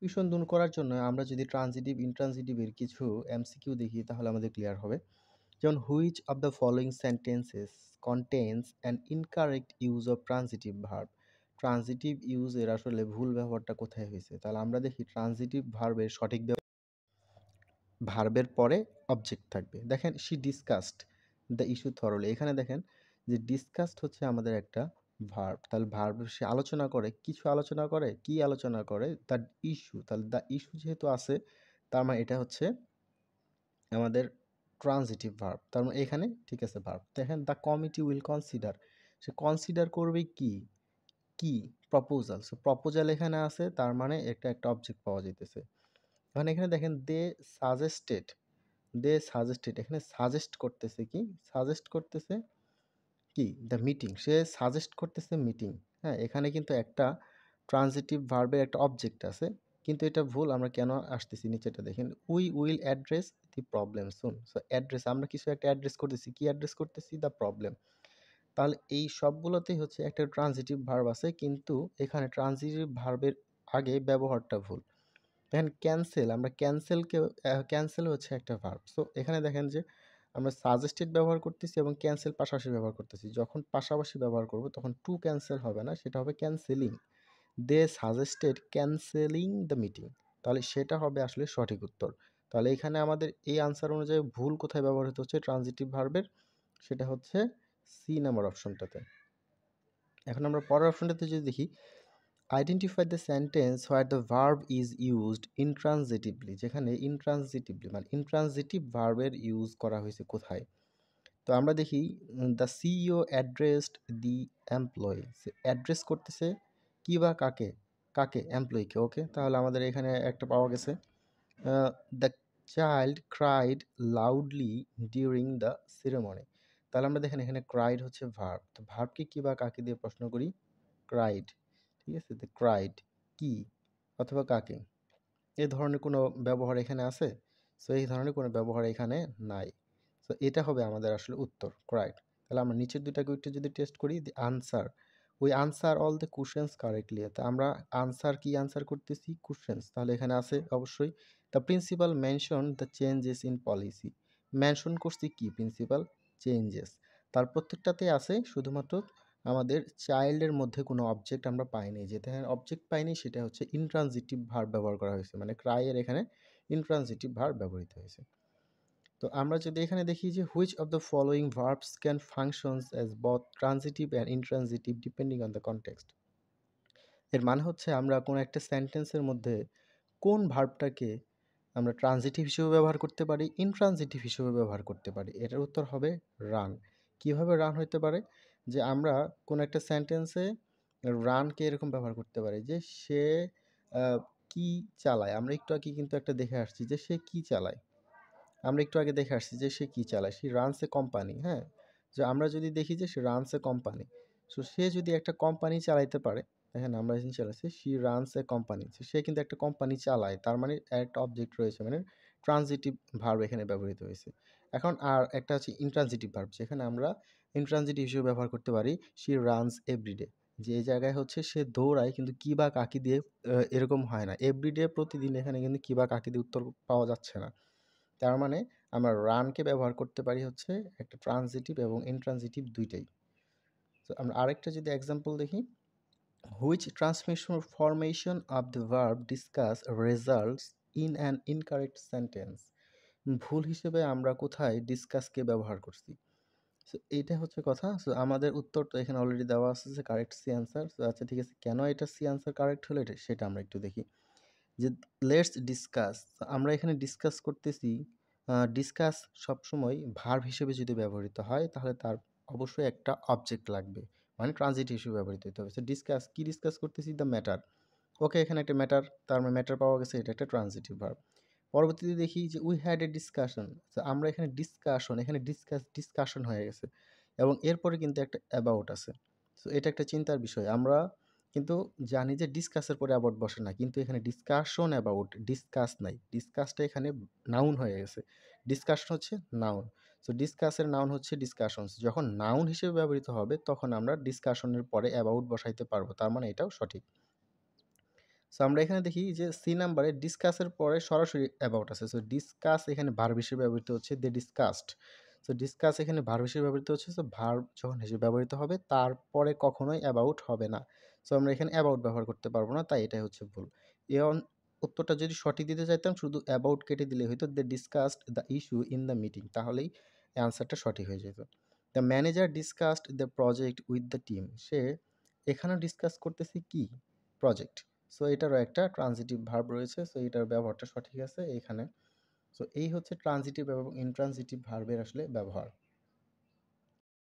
Confusion দূর করার জন্য আমরা যদি ট্রানজিটিভ ইনট্রানজিটিভ এর কিছু এমসিকিউ দেখি তাহলে আমাদের ক্লিয়ার হবে। যেমন which of the following sentences contains an incorrect use of transitive verb. Transitive ইউজের আসলে ভুল ব্যবহারটা কোথায় হয়েছে, তাহলে আমরা দেখি ট্রানজিটিভ ভার্বের সঠিক ভার্বের পরে অবজেক্ট থাকবে। দেখেন she discussed the issue thoroughly, এখানে দেখেন যে ডিসকাসড হচ্ছে আমাদের একটা ভার্ব, তাহলে ভার্ব সে আলোচনা করে, কিছু আলোচনা করে, কি আলোচনা করে, দ্য ইস্যু, তাহলে দ্য ইস্যু যেহেতু আছে তার মানে এটা হচ্ছে আমাদের ট্রানজিটিভ ভার্ব, তার মানে এখানে ঠিক আছে ভার্ব। দেখেন the committee will consider, say consider করবে কি, কি প্রপোজাল, সো প্রপোজাল এখানে আছে তার মানে একটা একটা অবজেক্ট পাওয়া যাইতেছে। এখন এখানে দেখেন দে সাজেস্টেড, এখানে সাজেস্ট করতেছে কি, সাজেস্ট করতেছে কি দ্য মিটিং, সে সাজেস্ট করতেছে মিটিং। হ্যাঁ, এখানে কিন্তু একটা ট্রানজিটিভ ভার্বের একটা অবজেক্ট আছে, কিন্তু এটা ভুল। আমরা কেন আসতেছি নিচেটা দেখেন, we will address the problem soon, so address, আমরা কিছু একটা অ্যাড্রেস করতেছি, কি অ্যাড্রেস করতেছি, দ্য প্রবলেম। তাহলে এই সবগুলোতেই হচ্ছে একটা ট্রানজিটিভ ভার্ব আছে, কিন্তু এখানে ট্রানজিটিভ ভার্বের আগে ব্যবহারটা ভুল। দেখেন ক্যান্সেল, আমরা ক্যান্সেলকে ক্যান্সেল হচ্ছে একটা ভার্ব, সো এখানে দেখেন যে আমরা সাজেস্টেড ব্যবহার করতেছি এবং ক্যান্সেল পাশাপাশি ব্যবহার করতেছি। যখন পাশাপাশি ব্যবহার করব তখন টু ক্যান্সেল হবে না, সেটা হবে cancelling. They suggested cancelling the meeting, তাহলে সেটা হবে আসলে সঠিক উত্তর। তাহলে এখানে আমাদের এই আনসার অনুযায়ী ভুল কোথায় ব্যবহৃত হচ্ছে ট্রানজিটিভ ভার্বের, সেটা হচ্ছে সি নাম্বার অপশনটাতে। এখন আমরা পরের অপশনটাতে যদি দেখি, identify the sentence where the verb is used intransitively, যেখানে ইনট্রানজিটিভলি মানে ইনট্রানজিটিভ ভার্বের ইউজ করা হয়েছে কোথায়। তো আমরা দেখি the CEO addressed the employee, address করতেছে কি বা কাকে, কাকে, এমপ্লয়িকে। ওকে, তাহলে আমাদের এখানে একটা পাওয়া গেছে, the child cried loudly during the সিরেমনি। তাহলে আমরা দেখেন এখানে ক্রাইড হচ্ছে ভার্ব, তো ভার্বকে কি বা কাকে দিয়ে প্রশ্ন করি, ক্রাইড। ঠিক আছে, দ্য ক্রাইড কি অথবা কাকে, এ ধরনের কোনো ব্যবহার এখানে আছে, সো এই ধরনের কোনো ব্যবহার এখানে নাই। সো এটা হবে আমাদের আসলে উত্তর ক্রাইট। তাহলে আমরা নিচের দুটাকে একটু যদি টেস্ট করি, the answer, we answer all the questions correctly, তো আমরা আনসার কি আনসার করতেছি, কোশ্চেন্স, তাহলে এখানে আছে অবশ্যই the principal mention the changes in policy, mention করছি কি, প্রিন্সিপাল চেঞ্জেস, তার প্রত্যেকটাতে আছে, শুধুমাত্র আমাদের চাইল্ডের মধ্যে কোনো অবজেক্ট আমরা পাইনি, যেটা অবজেক্ট পাইনি সেটা হচ্ছে ইনট্রানজিটিভ ভার্ব ব্যবহার করা হয়েছে, মানে ক্রাইয়ের এখানে ইনট্রানজিটিভ ভার্ব ব্যবহৃত হয়েছে। তো আমরা যদি এখানে দেখি যে which of the following verbs can functions as both transitive and intransitive depending on the context, এর মানে হচ্ছে আমরা কোনো একটা সেন্টেন্সের মধ্যে কোন ভার্বটাকে আমরা ট্রানজিটিভ হিসেবে ব্যবহার করতে পারি, ইনট্রানজিটিভ হিসেবে ব্যবহার করতে পারি। এটার উত্তর হবে রান। কিভাবে রান হতে পারে, যে আমরা কোনো একটা সেন্টেন্সে রানকে এরকম ব্যবহার করতে পারি যে সে আহ, কি চালায়, আমরা একটু আগে কিন্তু একটা দেখে আসছি যে সে কি চালায়, আমরা একটু আগে দেখে আসছি যে সে কি চালায়, সে রানস এ কোম্পানি। হ্যাঁ, যে আমরা যদি দেখি যে সে রানস এ কোম্পানি, সো সে যদি একটা কোম্পানি চালাইতে পারে, দেখেন আমরা এখানে চালাচ্ছি শি রানস এ কোম্পানি, সে কিন্তু একটা কোম্পানি চালায়, তার মানে একটা অবজেক্ট রয়েছে, মানে ট্রানজিটিভ ভার্ব এখানে ব্যবহৃত হয়েছে। এখন আর একটা হচ্ছে ইনট্রানজিটিভ ভার্ব, যেখানে আমরা ইনট্রানজিটিভ হিসেবে ব্যবহার করতে পারি শি রানস এভরিডে, যে এই জায়গায় হচ্ছে সে দৌড়ায়, কিন্তু কি বা কাকি দিয়ে এরকম হয় না, এভরিডে প্রতিদিন, এখানে কিন্তু কি বা কাকি দিয়ে উত্তর পাওয়া যাচ্ছে না। তার মানে আমরা রানকে ব্যবহার করতে পারি হচ্ছে একটা ট্রানজিটিভ এবং ইনট্রানজিটিভ দুইটাই। তো আমরা আরেকটা যদি এক্সাম্পল দেখি, which transmission formation of the verb discuss results in an incorrect sentence, ভুল হিসেবে আমরা কোথায় ডিসকাসকে ব্যবহার করছি। সো এইটা হচ্ছে কথা। সো আমাদের উত্তর তো এখানে অলরেডি দেওয়া আছে যে কারেক্ট সি আনসার। সো আচ্ছা ঠিক আছে, কেন এটা সি আনসার কারেক্ট হলো এটা সেটা আমরা একটু দেখি, যে লেটস ডিসকাস, আমরা এখানে ডিসকাস করতেছি। ডিসকাস সবসময় ভার্ব হিসেবে যদি ব্যবহৃত হয় তাহলে তার অবশ্যই একটা অবজেক্ট লাগবে, মানে ট্রানজিট হিসেবে ব্যবহৃত হতে হবে। সো ডিসকাস, কি ডিসকাস করতেছি, দ্য ম্যাটার। ওকে, এখানে একটা ম্যাটার, তার মানে ম্যাটার পাওয়া গেছে, এটা একটা ট্রানজিটিভ ভার্ব। পরবর্তীতে দেখি যে উই হ্যাড এ ডিসকাশন, তো আমরা এখানে ডিসকাশন, এখানে ডিসকাশন হয়ে গেছে, এবং এরপরে কিন্তু একটা অ্যাবাউট আছে। সো এটা একটা চিন্তার বিষয়, আমরা কিন্তু জানি যে ডিসকাসের পরে অ্যাবাউট বসে না, কিন্তু এখানে ডিসকাশন অ্যাবাউট, ডিসকাস নাই, ডিসকাসটা এখানে নাউন হয়ে গেছে, ডিসকাশন হচ্ছে নাউন। সো ডিসকাসের নাউন হচ্ছে ডিসকাশনস, যখন নাউন হিসেবে ব্যবহৃত হবে তখন আমরা ডিসকাশনের পরে অ্যাবাউট বসাইতে পারবো, তার মানে এটাও সঠিক। সো আমরা এখানে দেখি যে সি নাম্বারে ডিসকাসের পরে সরাসরি অ্যাবাউট আছে। সো ডিসকাস এখানে ভার্ব হিসেবে ব্যবহৃত হচ্ছে, দে ডিসকাসড। সো ডিসকাস এখানে ভার্ব হিসেবে ব্যবহৃত হচ্ছে। সো ভার্ব যখন হিসেবে ব্যবহৃত হবে তারপরে কখনোই অ্যাবাউট হবে না। সো আমরা এখানে অ্যাবাউট ব্যবহার করতে পারবো না, তাই এটাই হচ্ছে ভুল। উত্তরটা যদি সঠিক দিতে চাইতাম শুধু অ্যাবাউট কেটে দিলে হয়তো they discussed the issue in the meeting, তাহলেই অ্যান্সারটা সঠিক হয়ে যেত। The manager discussed the project with the team. সে এখানেও ডিসকাস করতেছে কি? প্রজেক্ট। সো এটারও একটা ট্রানজিটিভ ভার্ব রয়েছে, সো এটার ব্যবহারটা সঠিক আছে এখানে। সো এই হচ্ছে ট্রানজিটিভ এবং ইনট্রানজিটিভ ভার্বের আসলে ব্যবহার।